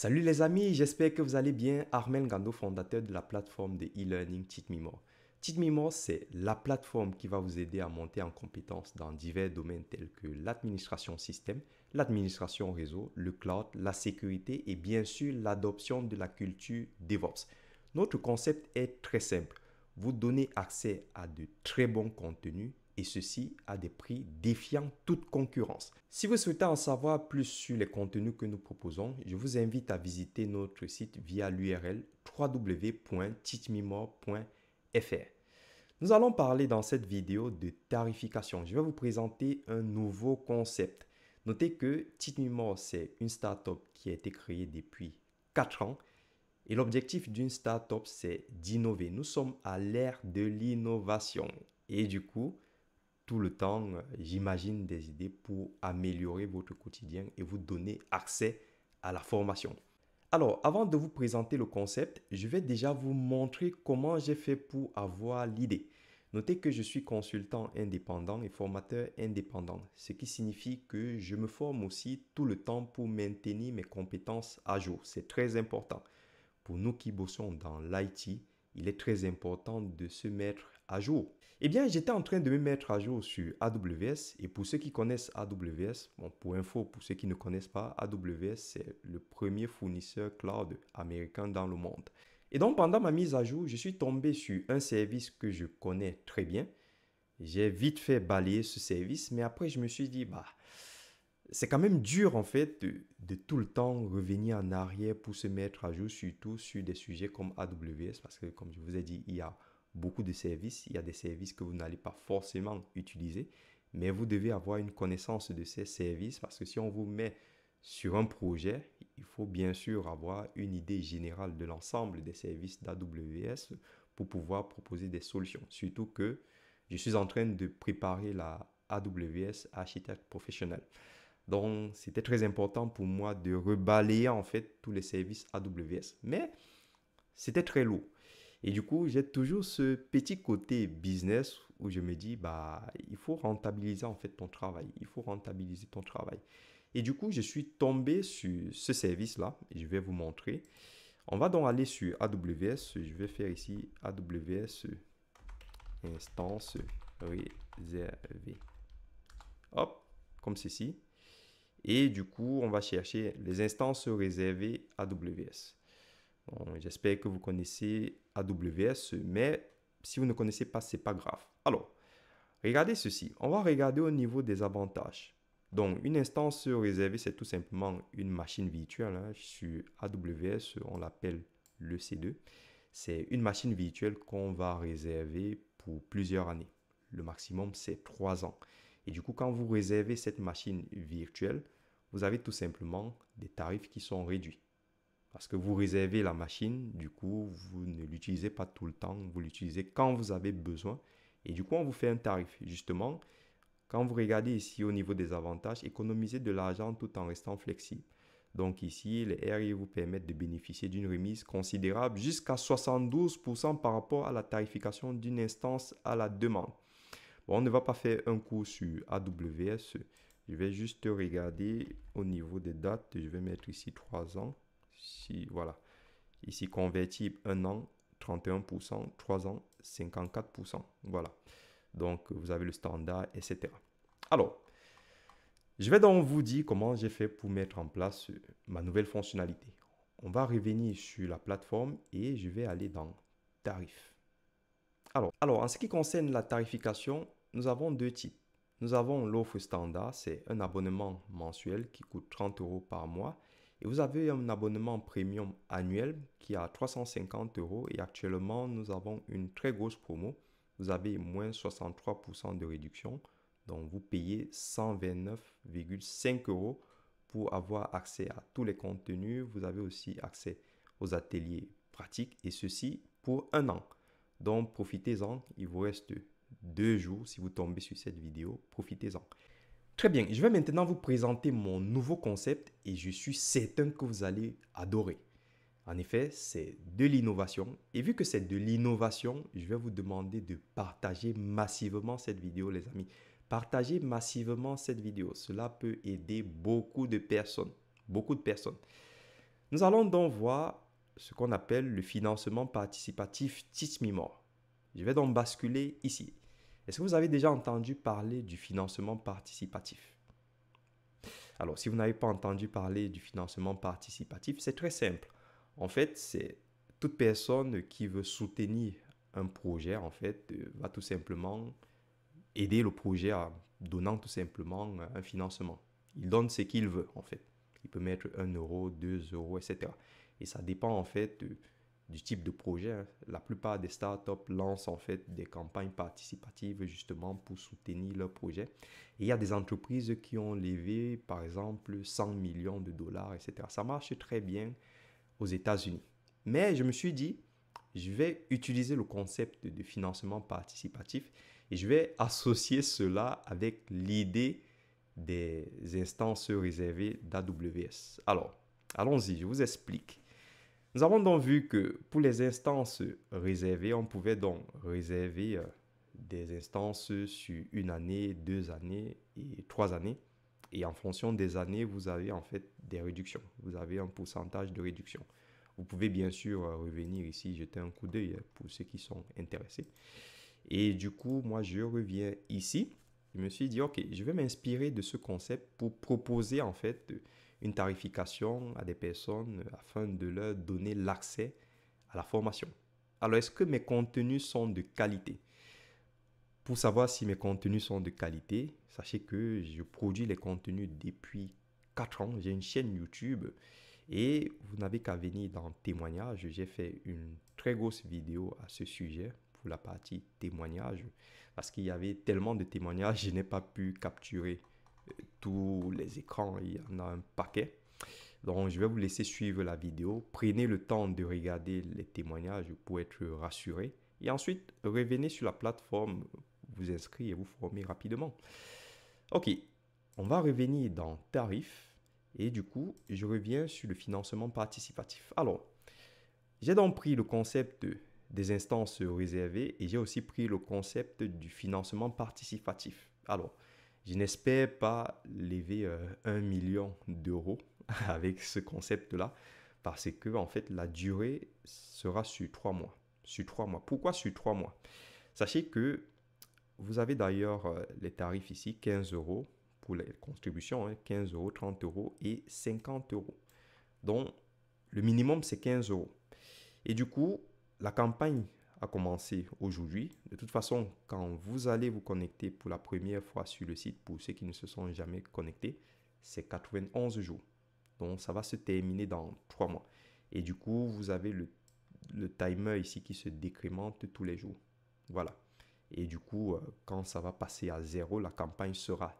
Salut les amis, j'espère que vous allez bien. Armel Gando, fondateur de la plateforme de e-learning Teach Me More. Teach Me More, c'est la plateforme qui va vous aider à monter en compétences dans divers domaines tels que l'administration système, l'administration réseau, le cloud, la sécurité et bien sûr l'adoption de la culture DevOps. Notre concept est très simple. Vous donnez accès à de très bons contenus et ceci à des prix défiant toute concurrence. Si vous souhaitez en savoir plus sur les contenus que nous proposons, je vous invite à visiter notre site via l'URL www.teachmemore.fr. Nous allons parler dans cette vidéo de tarification. Je vais vous présenter un nouveau concept. Notez que Teachmemore, c'est une startup qui a été créée depuis 4 ans et l'objectif d'une startup, c'est d'innover. Nous sommes à l'ère de l'innovation et du coup, tout le temps, j'imagine des idées pour améliorer votre quotidien et vous donner accès à la formation. Alors, avant de vous présenter le concept, je vais déjà vous montrer comment j'ai fait pour avoir l'idée. Notez que je suis consultant indépendant et formateur indépendant, ce qui signifie que je me forme aussi tout le temps pour maintenir mes compétences à jour. C'est très important. Pour nous qui bossons dans l'IT, il est très important de se mettre à jour. Eh bien, j'étais en train de me mettre à jour sur AWS et pour ceux qui connaissent AWS, bon, pour info, pour ceux qui ne connaissent pas, AWS, c'est le premier fournisseur cloud américain dans le monde. Et donc, pendant ma mise à jour, je suis tombé sur un service que je connais très bien. J'ai vite fait balayer ce service, mais après, je me suis dit, c'est quand même dur en fait de tout le temps revenir en arrière pour se mettre à jour, surtout sur des sujets comme AWS, parce que comme je vous ai dit, il y a beaucoup de services, il y a des services que vous n'allez pas forcément utiliser, mais vous devez avoir une connaissance de ces services, parce que si on vous met sur un projet, il faut bien sûr avoir une idée générale de l'ensemble des services d'AWS pour pouvoir proposer des solutions, surtout que je suis en train de préparer la AWS Architect Professionnel. Donc, c'était très important pour moi de rebalayer en fait tous les services AWS. Mais c'était très lourd. Et du coup, j'ai toujours ce petit côté business où je me dis, il faut rentabiliser en fait ton travail. Il faut rentabiliser ton travail. Et du coup, je suis tombé sur ce service-là. Et je vais vous montrer. On va donc aller sur AWS. Je vais faire ici AWS instance réservée. Hop, comme ceci. Et du coup, on va chercher les instances réservées AWS. Bon, j'espère que vous connaissez AWS, mais si vous ne connaissez pas, ce n'est pas grave. Alors, regardez ceci. On va regarder au niveau des avantages. Donc, une instance réservée, c'est tout simplement une machine virtuelle. Sur AWS, on l'appelle l'EC2. C'est une machine virtuelle qu'on va réserver pour plusieurs années. Le maximum, c'est 3 ans. Et du coup, quand vous réservez cette machine virtuelle, vous avez tout simplement des tarifs qui sont réduits. Parce que vous réservez la machine, du coup, vous ne l'utilisez pas tout le temps, vous l'utilisez quand vous avez besoin. Et du coup, on vous fait un tarif. Justement, quand vous regardez ici au niveau des avantages, économisez de l'argent tout en restant flexible. Donc ici, les RI vous permettent de bénéficier d'une remise considérable jusqu'à 72% par rapport à la tarification d'une instance à la demande. Bon, on ne va pas faire un cours sur AWS. Je vais juste regarder au niveau des dates. Je vais mettre ici 3 ans. Ici, voilà. Ici, convertible 1 an, 31%, 3 ans, 54%. Voilà. Donc, vous avez le standard, etc. Alors, je vais donc vous dire comment j'ai fait pour mettre en place ma nouvelle fonctionnalité. On va revenir sur la plateforme et je vais aller dans Tarifs. Alors, en ce qui concerne la tarification, nous avons deux types. Nous avons l'offre standard, c'est un abonnement mensuel qui coûte 30 euros par mois. Et vous avez un abonnement premium annuel qui est à 350 euros. Et actuellement, nous avons une très grosse promo. Vous avez moins 63% de réduction. Donc, vous payez 129,5 euros pour avoir accès à tous les contenus. Vous avez aussi accès aux ateliers pratiques et ceci pour un an. Donc, profitez-en. Il vous reste 2 jours si vous tombez sur cette vidéo. Profitez-en. Très bien, je vais maintenant vous présenter mon nouveau concept et je suis certain que vous allez adorer. En effet, c'est de l'innovation. Et vu que c'est de l'innovation, je vais vous demander de partager massivement cette vidéo, les amis. Partagez massivement cette vidéo. Cela peut aider beaucoup de personnes. Beaucoup de personnes. Nous allons donc voir ce qu'on appelle le financement participatif Teach Me More. Je vais donc basculer ici. Est-ce que vous avez déjà entendu parler du financement participatif? Alors, si vous n'avez pas entendu parler du financement participatif, c'est très simple. En fait, c'est toute personne qui veut soutenir un projet, en fait, va tout simplement aider le projet en donnant tout simplement un financement. Il donne ce qu'il veut, en fait. Il peut mettre 1 euro, 2 euros, etc. Et ça dépend, en fait, du type de projet, hein. La plupart des startups lancent, en fait, des campagnes participatives justement pour soutenir leur projet. Et il y a des entreprises qui ont levé, par exemple, 100 millions de dollars, etc. Ça marche très bien aux États-Unis. Mais je me suis dit, je vais utiliser le concept de financement participatif et je vais associer cela avec l'idée des instances réservées d'AWS. Alors, allons-y, je vous explique. Nous avons donc vu que pour les instances réservées, on pouvait donc réserver des instances sur 1 année, 2 années et 3 années. Et en fonction des années, vous avez en fait des réductions. Vous avez un pourcentage de réduction. Vous pouvez bien sûr revenir ici, jeter un coup d'œil pour ceux qui sont intéressés. Et du coup, moi, je reviens ici. Je me suis dit, OK, je vais m'inspirer de ce concept pour proposer en fait une tarification à des personnes afin de leur donner l'accès à la formation. Alors, est-ce que mes contenus sont de qualité? Pour savoir si mes contenus sont de qualité, sachez que je produis les contenus depuis 4 ans. J'ai une chaîne YouTube et vous n'avez qu'à venir dans témoignage. J'ai fait une très grosse vidéo à ce sujet pour la partie témoignage parce qu'il y avait tellement de témoignages, je n'ai pas pu capturer tous les écrans. Il y en a un paquet. Donc, je vais vous laisser suivre la vidéo. Prenez le temps de regarder les témoignages pour être rassuré. Et ensuite, revenez sur la plateforme, vous inscrire et vous former rapidement. Ok, on va revenir dans tarifs. Et du coup, je reviens sur le financement participatif. Alors, j'ai donc pris le concept des instances réservées et j'ai aussi pris le concept du financement participatif. Alors, je n'espère pas lever 1 million d'euros avec ce concept-là parce que en fait la durée sera sur 3 mois. Sur 3 mois. Pourquoi sur 3 mois? Sachez que vous avez d'ailleurs les tarifs ici, 15 euros pour les contributions, hein, 15 euros, 30 euros et 50 euros. Donc le minimum c'est 15 euros. Et du coup, la campagne a commencé aujourd'hui. De toute façon, quand vous allez vous connecter pour la première fois sur le site, pour ceux qui ne se sont jamais connectés, c'est 91 jours. Donc, ça va se terminer dans 3 mois. Et du coup, vous avez le timer ici qui se décrémente tous les jours. Voilà. Et du coup, quand ça va passer à 0, la campagne sera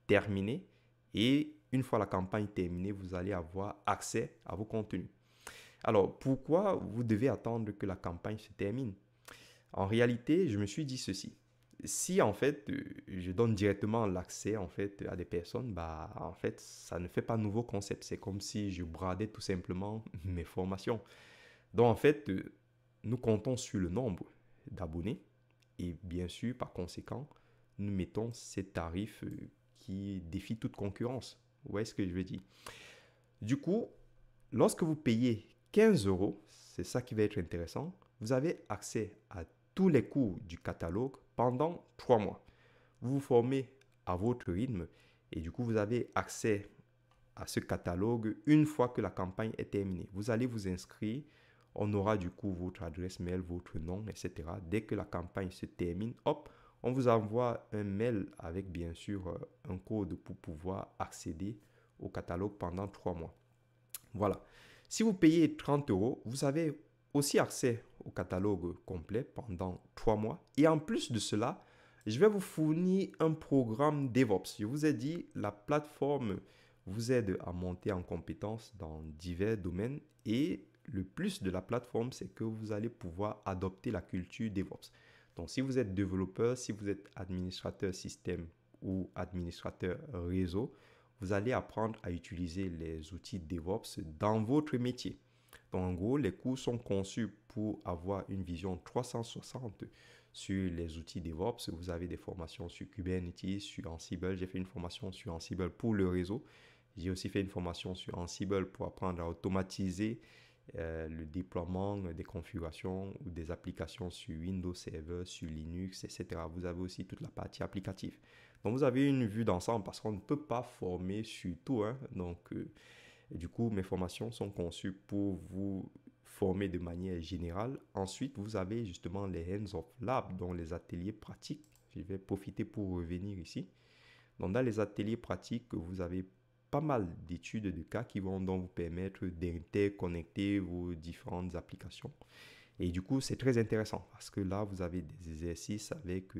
terminée. Et une fois la campagne terminée, vous allez avoir accès à vos contenus. Alors, pourquoi vous devez attendre que la campagne se termine? En réalité, je me suis dit ceci. Si en fait, je donne directement l'accès en fait à des personnes, bah en fait, ça ne fait pas nouveau concept. C'est comme si je bradais tout simplement mes formations. Donc en fait, nous comptons sur le nombre d'abonnés et bien sûr, par conséquent, nous mettons ces tarifs qui défient toute concurrence. Vous voyez ce que je veux dire? Du coup, lorsque vous payez 15 euros, c'est ça qui va être intéressant, vous avez accès à tous les cours du catalogue pendant 3 mois. Vous vous formez à votre rythme et du coup, vous avez accès à ce catalogue une fois que la campagne est terminée. Vous allez vous inscrire, on aura du coup votre adresse mail, votre nom, etc. Dès que la campagne se termine, hop, on vous envoie un mail avec bien sûr un code pour pouvoir accéder au catalogue pendant 3 mois. Voilà. Si vous payez 30 euros, vous avez aussi accès au catalogue complet pendant 3 mois. Et en plus de cela, je vais vous fournir un programme DevOps. Je vous ai dit, la plateforme vous aide à monter en compétences dans divers domaines. Et le plus de la plateforme, c'est que vous allez pouvoir adopter la culture DevOps. Donc, si vous êtes développeur, si vous êtes administrateur système ou administrateur réseau, vous allez apprendre à utiliser les outils DevOps dans votre métier. Donc, en gros, les cours sont conçus pour avoir une vision 360 sur les outils DevOps. Vous avez des formations sur Kubernetes, sur Ansible. J'ai fait une formation sur Ansible pour le réseau. J'ai aussi fait une formation sur Ansible pour apprendre à automatiser le déploiement des configurations ou des applications sur Windows Server, sur Linux, etc. Vous avez aussi toute la partie applicative. Donc, vous avez une vue d'ensemble parce qu'on ne peut pas former sur tout, hein. Donc, du coup, mes formations sont conçues pour vous former de manière générale. Ensuite, vous avez justement les hands-off lab, dont les ateliers pratiques. Je vais profiter pour revenir ici. Donc, dans les ateliers pratiques, vous avez pas mal d'études de cas qui vont donc vous permettre d'interconnecter vos différentes applications. Et du coup, c'est très intéressant parce que là, vous avez des exercices avec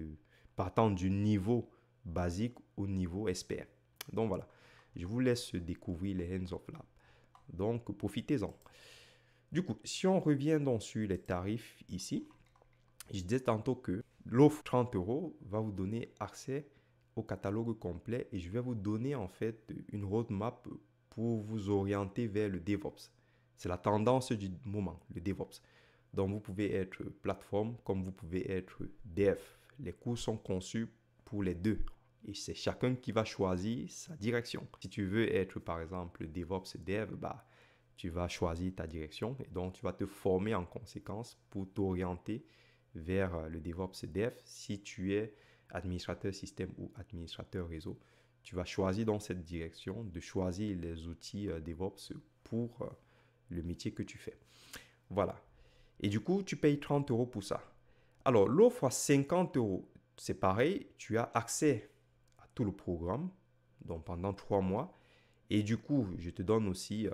partant du niveau basique au niveau expert. Donc voilà, je vous laisse découvrir les hands-off lab. Donc, profitez-en. Du coup, si on revient donc sur les tarifs ici, je disais tantôt que l'offre 30 € va vous donner accès au catalogue complet et je vais vous donner en fait une roadmap pour vous orienter vers le DevOps. C'est la tendance du moment, le DevOps. Donc, vous pouvez être plateforme comme vous pouvez être dev. Les cours sont conçus pour les deux. Et c'est chacun qui va choisir sa direction. Si tu veux être, par exemple, DevOps Dev, tu vas choisir ta direction et donc tu vas te former en conséquence pour t'orienter vers le DevOps Dev. Si tu es administrateur système ou administrateur réseau, tu vas choisir dans cette direction de choisir les outils DevOps pour le métier que tu fais. Voilà. Et du coup, tu payes 30 € pour ça. Alors, l'offre à 50 €, c'est pareil, tu as accès à tout le programme donc pendant 3 mois. Et du coup, je te donne aussi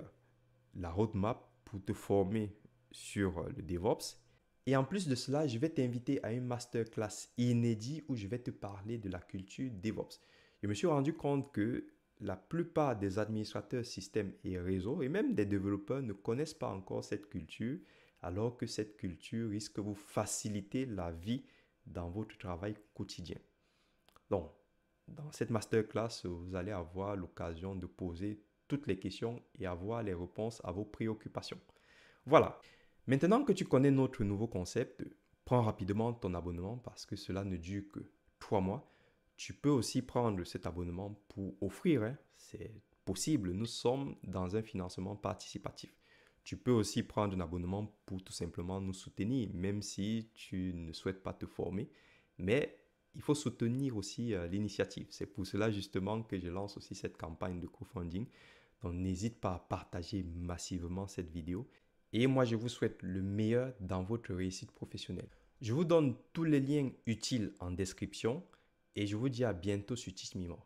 la roadmap pour te former sur le DevOps. Et en plus de cela, je vais t'inviter à une masterclass inédite où je vais te parler de la culture DevOps. Je me suis rendu compte que la plupart des administrateurs système et réseau et même des développeurs ne connaissent pas encore cette culture, alors que cette culture risque de vous faciliter la vie dans votre travail quotidien. Donc, dans cette masterclass, vous allez avoir l'occasion de poser toutes les questions et avoir les réponses à vos préoccupations. Voilà. Maintenant que tu connais notre nouveau concept, prends rapidement ton abonnement parce que cela ne dure que 3 mois. Tu peux aussi prendre cet abonnement pour offrir, hein. C'est possible. Nous sommes dans un financement participatif. Tu peux aussi prendre un abonnement pour tout simplement nous soutenir, même si tu ne souhaites pas te former. Mais il faut soutenir aussi l'initiative. C'est pour cela justement que je lance aussi cette campagne de crowdfunding. Donc n'hésite pas à partager massivement cette vidéo. Et moi, je vous souhaite le meilleur dans votre réussite professionnelle. Je vous donne tous les liens utiles en description et je vous dis à bientôt sur Teach Me More.